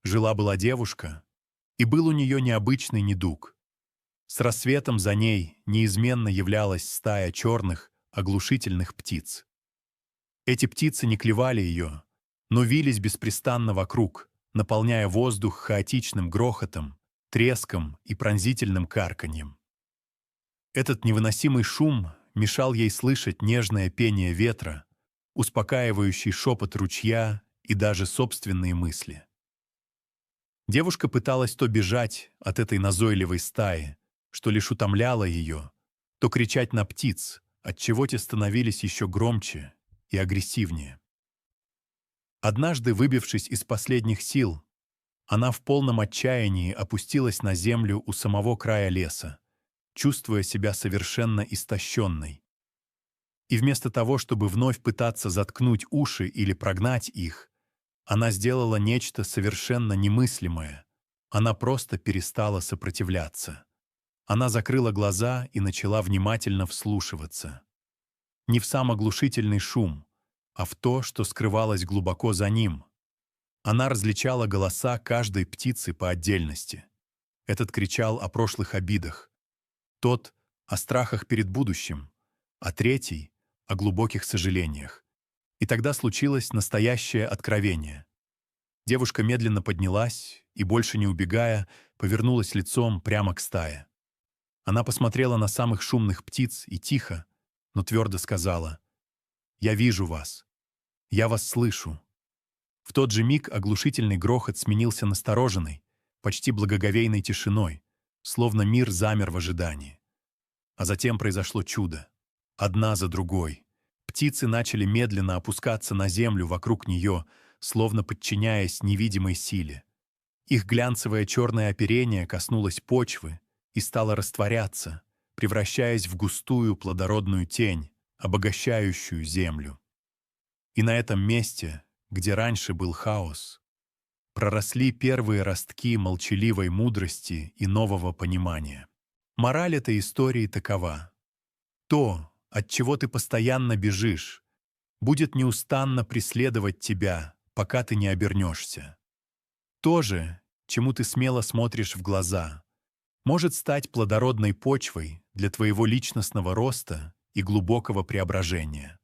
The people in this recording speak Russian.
Жила-была девушка, и был у нее необычный недуг. С рассветом за ней неизменно являлась стая черных, оглушительных птиц. Эти птицы не клевали ее, но вились беспрестанно вокруг, наполняя воздух хаотичным грохотом, треском и пронзительным карканьем. Этот невыносимый шум мешал ей слышать нежное пение ветра, успокаивающий шепот ручья и даже собственные мысли. Девушка пыталась то бежать от этой назойливой стаи, что лишь утомляло ее, то кричать на птиц, отчего те становились еще громче и агрессивнее. Однажды, выбившись из последних сил, она в полном отчаянии опустилась на землю у самого края леса, чувствуя себя совершенно истощенной. И вместо того, чтобы вновь пытаться заткнуть уши или прогнать их, она сделала нечто совершенно немыслимое. Она просто перестала сопротивляться. Она закрыла глаза и начала внимательно вслушиваться. Не в сам оглушительный шум, а в то, что скрывалось глубоко за ним. Она различала голоса каждой птицы по отдельности. Этот кричал о прошлых обидах, тот — о страхах перед будущим, а третий — о глубоких сожалениях. И тогда случилось настоящее откровение. Девушка медленно поднялась и, больше не убегая, повернулась лицом прямо к стае. Она посмотрела на самых шумных птиц и тихо, но твердо сказала: «Я вижу вас. Я вас слышу». В тот же миг оглушительный грохот сменился настороженной, почти благоговейной тишиной, словно мир замер в ожидании. А затем произошло чудо. Одна за другой. Птицы начали медленно опускаться на землю вокруг нее, словно подчиняясь невидимой силе. Их глянцевое черное оперение коснулось почвы и стало растворяться, превращаясь в густую плодородную тень, обогащающую землю. И на этом месте, где раньше был хаос, проросли первые ростки молчаливой мудрости и нового понимания. Мораль этой истории такова: то, от чего ты постоянно бежишь, будет неустанно преследовать тебя, пока ты не обернешься. То же, чему ты смело смотришь в глаза, может стать плодородной почвой для твоего личностного роста и глубокого преображения.